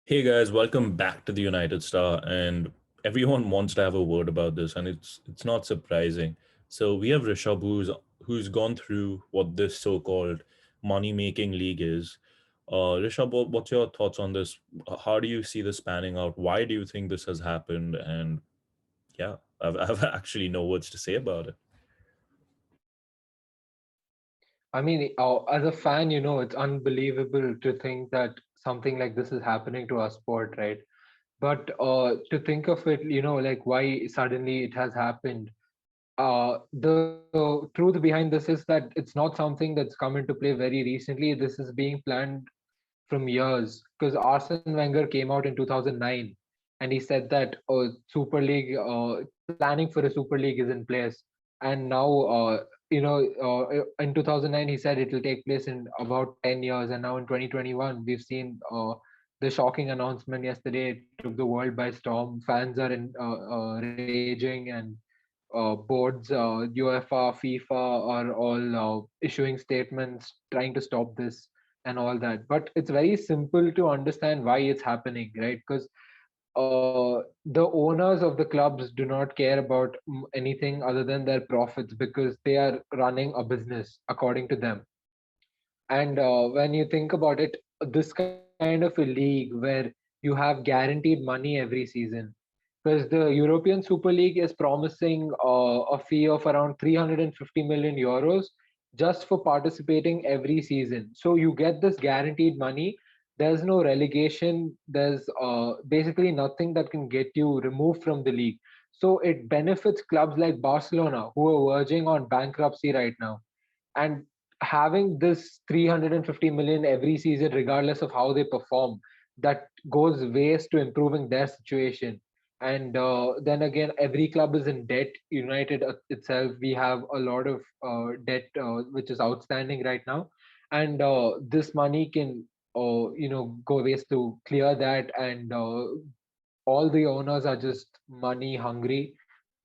Hey guys, welcome back to the United Star, and everyone wants to have a word about this, and it's not surprising. So we have Rishabh, who's gone through what this so-called money-making league is. Rishabh, what's your thoughts on this? How do you see this panning out? Why do you think this has happened? And yeah, I've actually no words to say about it. I mean, as a fan, it's unbelievable to think that something like this is happening to our sport, right? But to think of it, like why suddenly it has happened. The truth behind this is that it's not something that's come into play very recently. This is being planned from years because Arsene Wenger came out in 2009 and he said that Super League, planning for a Super League is in place. And now, in 2009, he said it will take place in about 10 years. And now in 2021, we've seen the shocking announcement yesterday. It took the world by storm. Fans are raging, and boards, UEFA, FIFA are all issuing statements trying to stop this and all that. But it's very simple to understand why it's happening, right? Because the owners of the clubs do not care about anything other than their profits because they are running a business according to them. And when you think about it, this kind of a league where you have guaranteed money every season, because the European Super League is promising a fee of around 350 million euros just for participating every season. So you get this guaranteed money. There's no relegation. There's basically nothing that can get you removed from the league. So it benefits clubs like Barcelona, who are verging on bankruptcy right now. And having this 350 million every season, regardless of how they perform, that goes ways to improving their situation. And then again, every club is in debt. United itself, we have a lot of debt which is outstanding right now, and this money can go ways to clear that. And all the owners are just money hungry.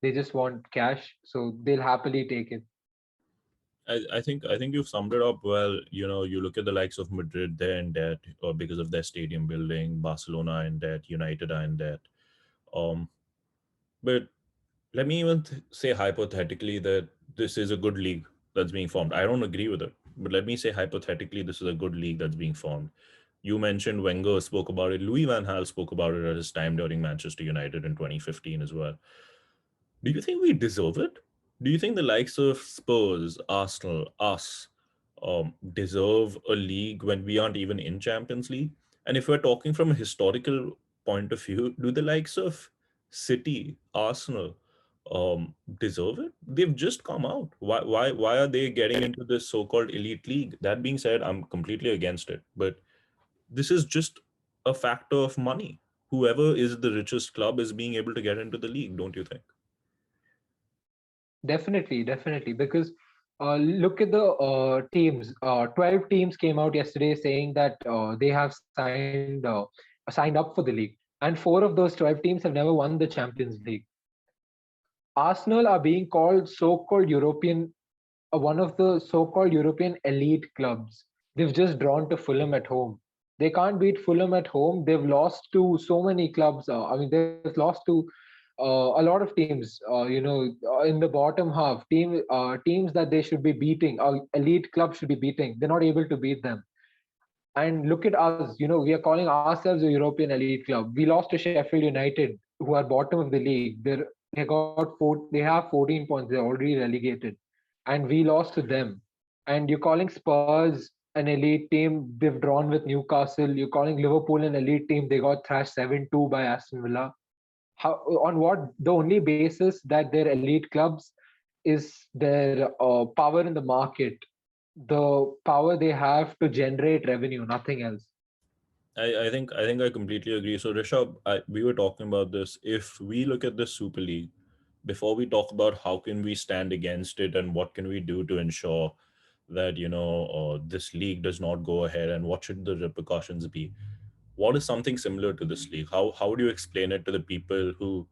They just want cash, so they'll happily take it. I think you've summed it up well. You look at the likes of Madrid, they're in debt because of their stadium building. Barcelona in debt. United are in debt. Um, but let me even say hypothetically that this is a good league that's being formed. I don't agree with it, but let me say hypothetically this is a good league that's being formed. You mentioned Wenger spoke about it. Louis Van Gaal spoke about it at his time during Manchester United in 2015 as well. Do you think we deserve it? Do you think the likes of Spurs, Arsenal, us, deserve a league when we aren't even in Champions League? And if we're talking from a historical point of view, do the likes of City, Arsenal, deserve it? They've just come out. Why are they getting into this so-called elite league? That being said, I'm completely against it. But this is just a factor of money. Whoever is the richest club is being able to get into the league, don't you think? Definitely, definitely. Because look at the teams. 12 teams came out yesterday saying that they have signed up for the league, and four of those 12 teams have never won the Champions League. Arsenal are being called so-called European, one of the so-called European elite clubs. They've just drawn to Fulham at home. They can't beat Fulham at home. They've lost to so many clubs. I mean, they've lost to a lot of teams. In the bottom half, teams that they should be beating, elite clubs should be beating. They're not able to beat them. And look at us. We are calling ourselves a European elite club. We lost to Sheffield United, who are bottom of the league. They have 14 points. They're already relegated, and we lost to them. And you're calling Spurs an elite team. They've drawn with Newcastle. You're calling Liverpool an elite team. They got thrashed 7-2 by Aston Villa. How, on what? The only basis that they're elite clubs is their power in the market, the power they have to generate revenue, nothing else. I think I completely agree. So Rishabh, we were talking about this. If we look at the Super League, before we talk about how can we stand against it and what can we do to ensure that this league does not go ahead and what should the repercussions be? What is something similar to this league? How would you explain it to the people who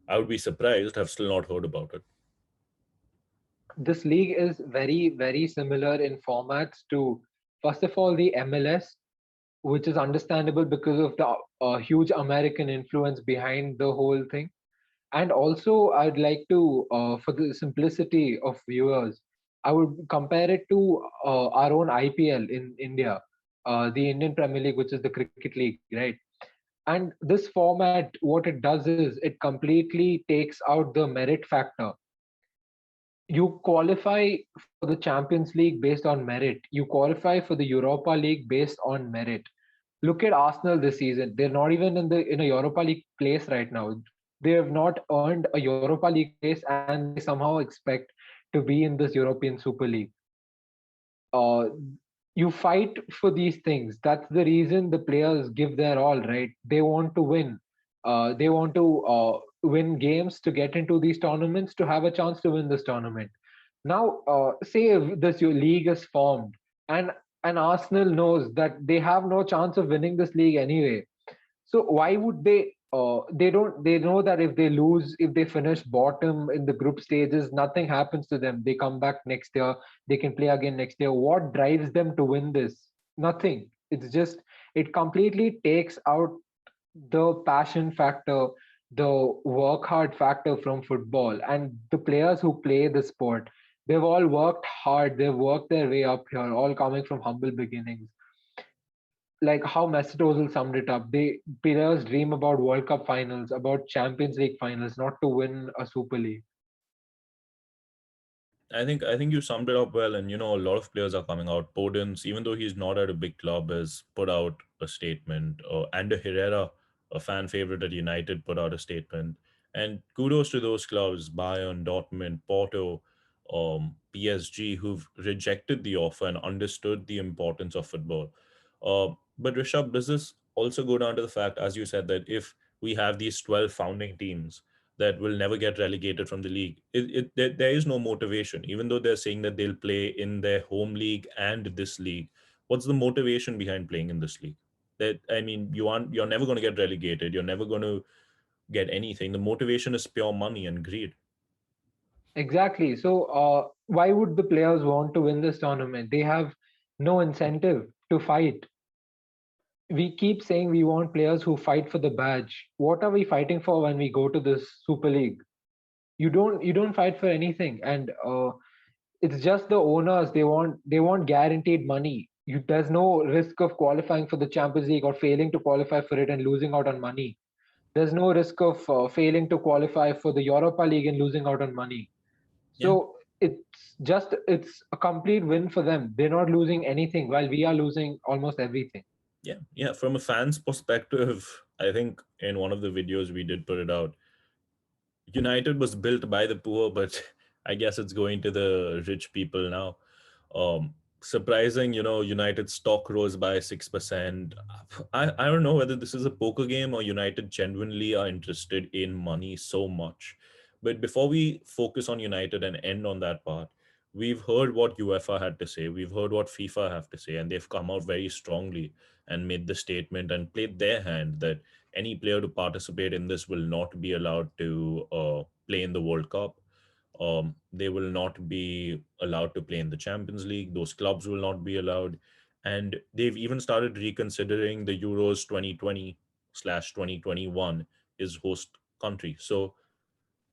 I would be surprised have still not heard about it? This league is very, very similar in formats to, first of all, the MLS. which is understandable because of the huge American influence behind the whole thing. And also, I'd like to, for the simplicity of viewers, I would compare it to our own IPL in India, the Indian Premier League, which is the cricket league, right? And this format, what it does is it completely takes out the merit factor. You qualify for the Champions League based on merit. You qualify for the Europa League based on merit. Look at Arsenal this season. They're not even in a Europa League place right now. They have not earned a Europa League place, and they somehow expect to be in this European Super League. uh, you fight for these things. That's the reason the players give their all, right? They want to win. They want to win games to get into these tournaments to have a chance to win this tournament. Now, say if this your league is formed, and Arsenal knows that they have no chance of winning this league anyway, so why would they? They don't. They know that if they lose, if they finish bottom in the group stages, nothing happens to them. They come back next year. They can play again next year. What drives them to win this? Nothing. It's just it completely takes out the passion factor, the work hard factor from football, and the players who play the sport. They've all worked hard. They've worked their way up here, all coming from humble beginnings. Like how Mesut Ozil summed it up. They players dream about World Cup finals, about Champions League finals, not to win a Super League. I think you summed it up well, and a lot of players are coming out. Podence, even though he's not at a big club, has put out a statement. Ander Herrera, a fan favorite at United, put out a statement. And kudos to those clubs: Bayern, Dortmund, Porto, PSG, who've rejected the offer and understood the importance of football. But Rishabh, does this also go down to the fact, as you said, that if we have these 12 founding teams that will never get relegated from the league. There is no motivation, even though they're saying that they'll play in their home league and this league. What's the motivation behind playing in this league? That I mean, you're never going to get relegated. You're never going to get anything. The motivation is pure money and greed. Exactly. So why would the players want to win this tournament? They have no incentive to fight. We keep saying we want players who fight for the badge. What are we fighting for when we go to this Super League? You don't fight for anything, and it's just the owners. They want guaranteed money. There's no risk of qualifying for the Champions League or failing to qualify for it and losing out on money. There's no risk of failing to qualify for the Europa League and losing out on money. Yeah, So it's a complete win for them. They're not losing anything while we are losing almost everything. yeah. From a fan's perspective, I think in one of the videos we did put it out. United was built by the poor, but I guess it's going to the rich people now. Surprising, United stock rose by 6%. I don't know whether this is a poker game or United genuinely are interested in money so much. But before we focus on United and end on that part, we've heard what UEFA had to say. We've heard what FIFA have to say, and they've come out very strongly and made the statement and played their hand that any player to participate in this will not be allowed to play in the World Cup. They will not be allowed to play in the Champions League. Those clubs will not be allowed. And they've even started reconsidering the Euros 2020/2021 is host country. So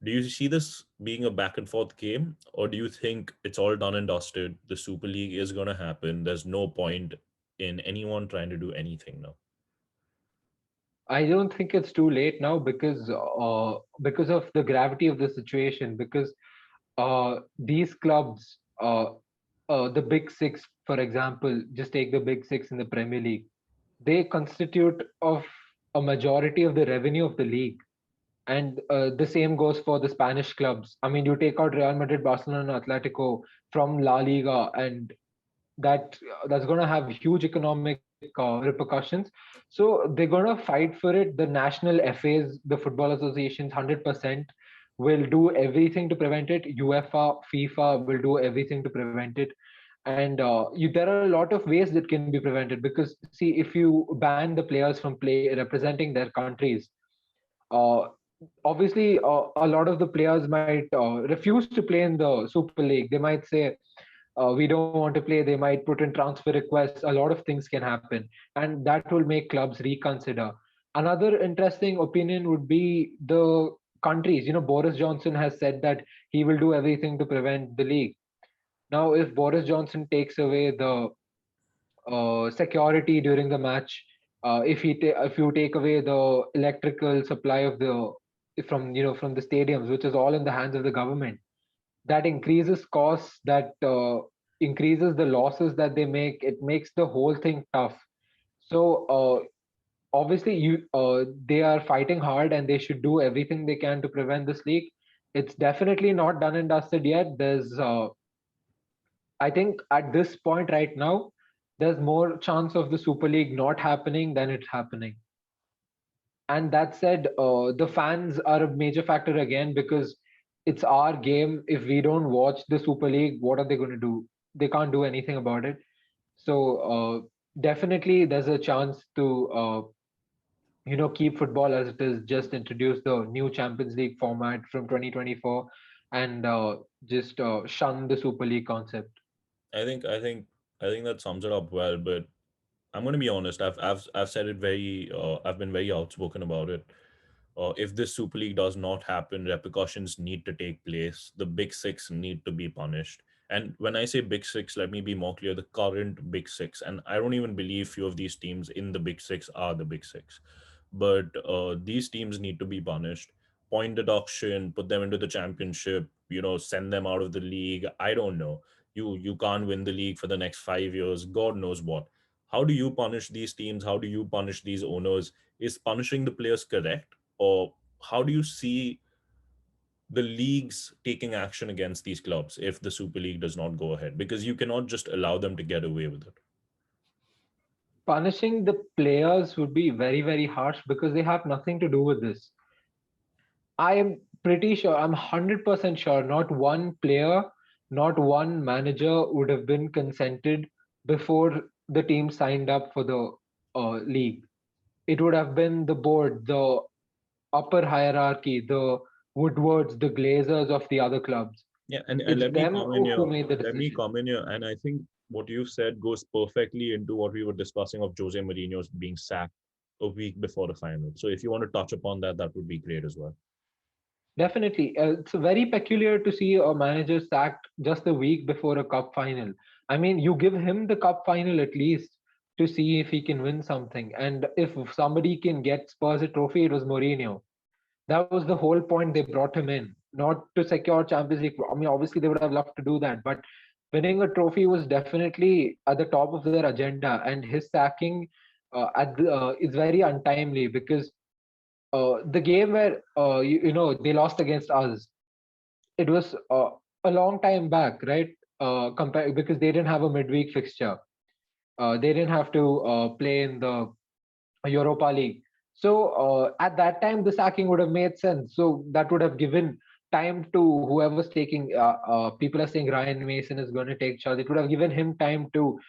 do you see this being a back and forth game, or do you think it's all done and dusted? The Super League is going to happen. There's no point in anyone trying to do anything now. I don't think it's too late now because of the gravity of the situation. Because these clubs, the big six, for example, just take the big six in the Premier League. They constitute of a majority of the revenue of the league, and the same goes for the Spanish clubs. I mean, you take out Real Madrid, Barcelona, Atletico from La Liga, and that's going to have huge economic repercussions. So they're going to fight for it. The national FAs, the football associations, 100% will do everything to prevent it. UEFA, FIFA will do everything to prevent it. And there are a lot of ways that can be prevented, because see, if you ban the players from play representing their countries, uh, obviously a lot of the players might refuse to play in the Super League. They might say, we don't want to play, they might put in transfer requests. A lot of things can happen, and that will make clubs reconsider. Another interesting opinion would be the countries. Boris Johnson has said that he will do everything to prevent the league. Now, if Boris Johnson takes away the security during the match, if you take away the electrical supply of the from the stadiums, which is all in the hands of the government, that increases costs, that increases the losses that they make. It makes the whole thing tough. So obviously, they are fighting hard, and they should do everything they can to prevent this leak. It's definitely not done and dusted yet. I think at this point right now, there's more chance of the Super League not happening than it happening. And that said, the fans are a major factor again, because it's our game. If we don't watch the Super League, what are they going to do? They can't do anything about it. So definitely, there's a chance to keep football as it is. Just introduce the new Champions League format from 2024, and just shun the Super League concept. I think that sums it up well. But I'm going to be honest. I've said it very. I've been very outspoken about it. If this Super League does not happen, repercussions need to take place. The Big Six need to be punished. And when I say Big Six, let me be more clear: the current Big Six. And I don't even believe few of these teams in the Big Six are the Big Six. But these teams need to be punished. Point deduction, put them into the championship. Send them out of the league. I don't know. You can't win the league for the next 5 years. God knows what. How do you punish these teams? How do you punish these owners? Is punishing the players correct? Or how do you see the leagues taking action against these clubs if the Super League does not go ahead? Because you cannot just allow them to get away with it. Punishing the players would be very, very harsh, because they have nothing to do with this. I am pretty sure, I'm 100% sure, not one player, not one manager would have been consented before the team signed up for the league. It would have been the board, the upper hierarchy, the Woodwards, the Glazers of the other clubs. Yeah, and It's let me them come in here. who made the Let me decision. come in here. And I think what you said goes perfectly into what we were discussing of Jose Mourinho being sacked a week before the final. So if you want to touch upon that, that would be great as well. Definitely. It's very peculiar to see a manager sacked just a week before a cup final. I mean, you give him the cup final at least to see if he can win something. And if somebody can get Spurs a trophy, it was Mourinho. That was the whole point they brought him in, not to secure Champions League. I mean, obviously they would have loved to do that, but winning a trophy was definitely at the top of their agenda. And his sacking is very untimely, because the game where they lost against us, it was a long time back, right? Because they didn't have a midweek fixture. They didn't have to play in the Europa League. So at that time, the sacking would have made sense. So that would have given time to whoever's taking. People are saying Ryan Mason is going to take charge. It would have given him time to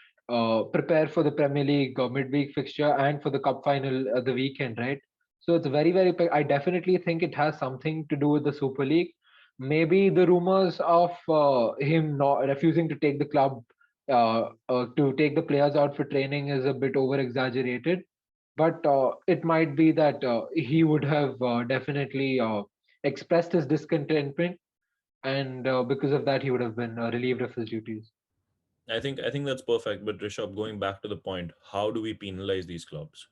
prepare for the Premier League midweek fixture and for the cup final the weekend, right? So it's very, very. I definitely think it has something to do with the Super League. Maybe the rumors of him not refusing to take the club, to take the players out for training, is a bit over exaggerated, but it might be that he would have definitely expressed his discontentment, and because of that, he would have been relieved of his duties. I think that's perfect. But Rishabh, going back to the point, how do we penalize these clubs?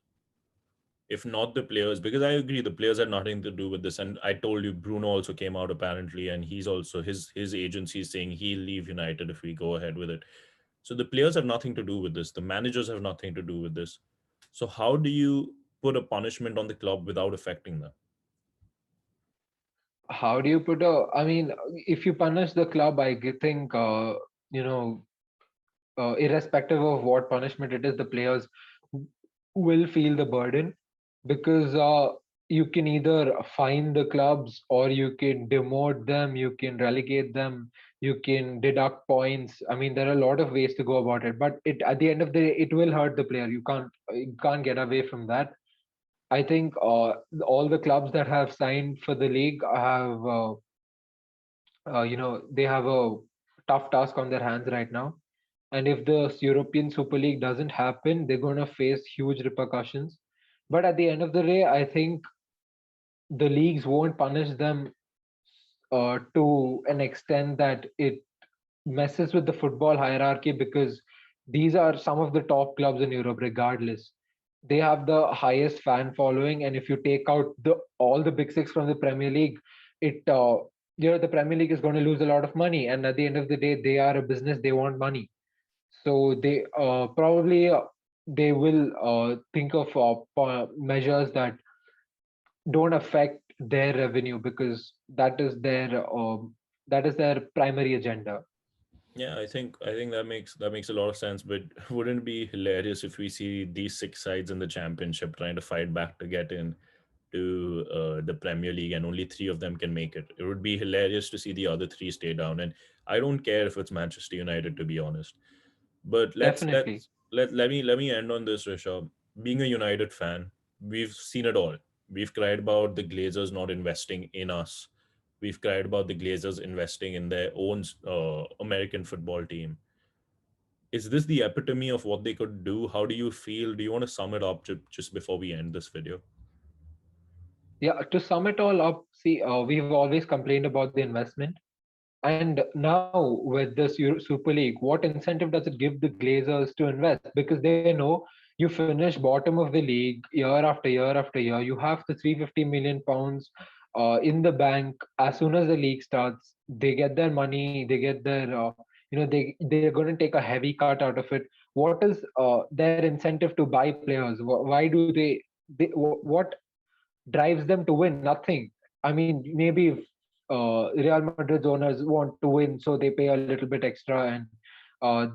If not the players, because I agree the players had nothing to do with this. And I told you Bruno also came out apparently, and he's also his agency is saying he'll leave United if we go ahead with it. So the players have nothing to do with this. The managers have nothing to do with this. So how do you put a punishment on the club without affecting them? How do you put a? I mean, if you punish the club, think you know, irrespective of what punishment it is, the players will feel the burden, because you can either fine the clubs, or you can demote them, you can relegate them, you can deduct points. I mean, there are a lot of ways to go about it, but it at the end of the day, it will hurt the player. You can't get away from that. I think all the clubs that have signed for the league have they have a tough task on their hands right now. And if the European Super League doesn't happen, they're going to face huge repercussions. But at the end of the day, I think the leagues won't punish them to an extent that it messes with the football hierarchy, because these are some of the top clubs in Europe, regardless. They have the highest fan following, and if you take out the all the big six from the Premier League, it the Premier League is going to lose a lot of money, and at the end of the day, they are a business. They want money, so they probably they will think of measures that don't affect their revenue, because that is their primary agenda. Yeah, I think that makes a lot of sense. But wouldn't it be hilarious if we see these six sides in the championship trying to fight back to get in to the Premier League, and only three of them can make it? It would be hilarious to see the other three stay down. And I don't care if it's Manchester United, to be honest. But let's Definitely. let's let me end on this, Rishabh. Being a United fan, we've seen it all. We've cried about the Glazers not investing in us. We've cried about the Glazers investing in their own American football team. Is this the epitome of what they could do? How do you feel? Do you want to sum it up just before we end this video? Yeah, to sum it all up, see, we've always complained about the investment. And now with this Super League, what incentive does it give the Glazers to invest? Because they know you finish bottom of the league year after year after year. You have the 350 million pounds in the bank. As soon as the league starts, they get their money. They get their they're going to take a heavy cut out of it. What is their incentive to buy players? Why do what drives them to win? Nothing. I mean, maybe if Real Madrid's owners want to win, so they pay a little bit extra, and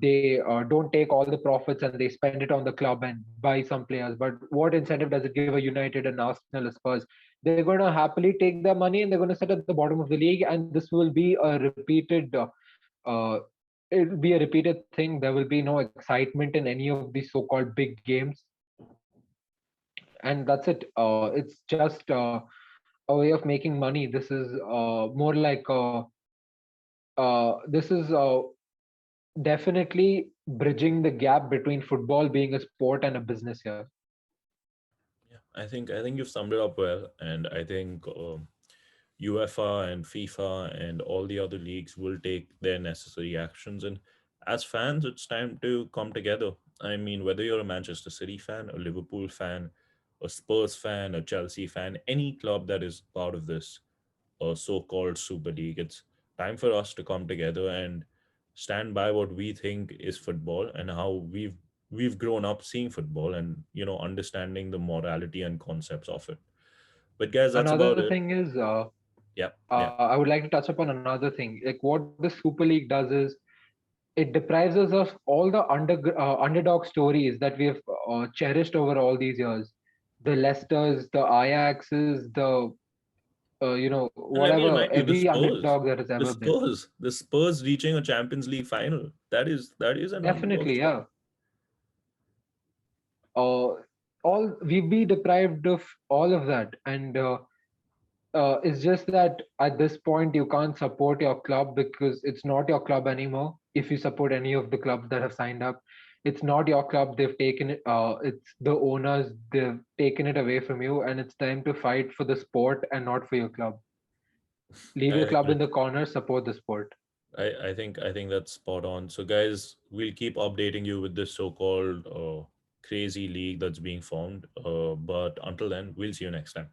they don't take all the profits and they spend it on the club and buy some players. But what incentive does it give a United and Arsenal or Spurs? They're going to happily take their money and they're going to sit at the bottom of the league, and this will be a repeated. Uh, it will be a repeated thing. There will be no excitement in any of these so-called big games, and that's it. It's just a way of making money. This is more like this is definitely bridging the gap between football being a sport and a business here. Yeah, I think you've summed it up well, and I think UEFA and FIFA and all the other leagues will take their necessary actions. And as fans, it's time to come together. I mean, whether you're a Manchester City fan, a Liverpool fan, a Spurs fan, a Chelsea fan, any club that is part of this so-called Super League, it's time for us to come together and stand by what we think is football and how we've grown up seeing football, and understanding the morality and concepts of it. But guys, that's Another about it. thing is, Yeah, yeah. I would like to touch upon another thing. Like what the Super League does is it deprives us of all the underdog stories that we have cherished over all these years. The Leicesters, the Ajaxes, the And let me whatever, remind you, every underdog that has ever been. The Spurs reaching a Champions League final. That is an underdog Definitely, story. yeah. uh, all we be deprived of all of that, and it's just that at this point you can't support your club because it's not your club anymore. If you support any of the clubs that have signed up, it's not your club. They've taken it. It's the owners. They've taken it away from you, and it's time to fight for the sport and not for your club. Leave I your think club in the corner. Support the sport. I think that's spot on. So guys, we'll keep updating you with this so-called crazy league that's being formed. But until then, we'll see you next time.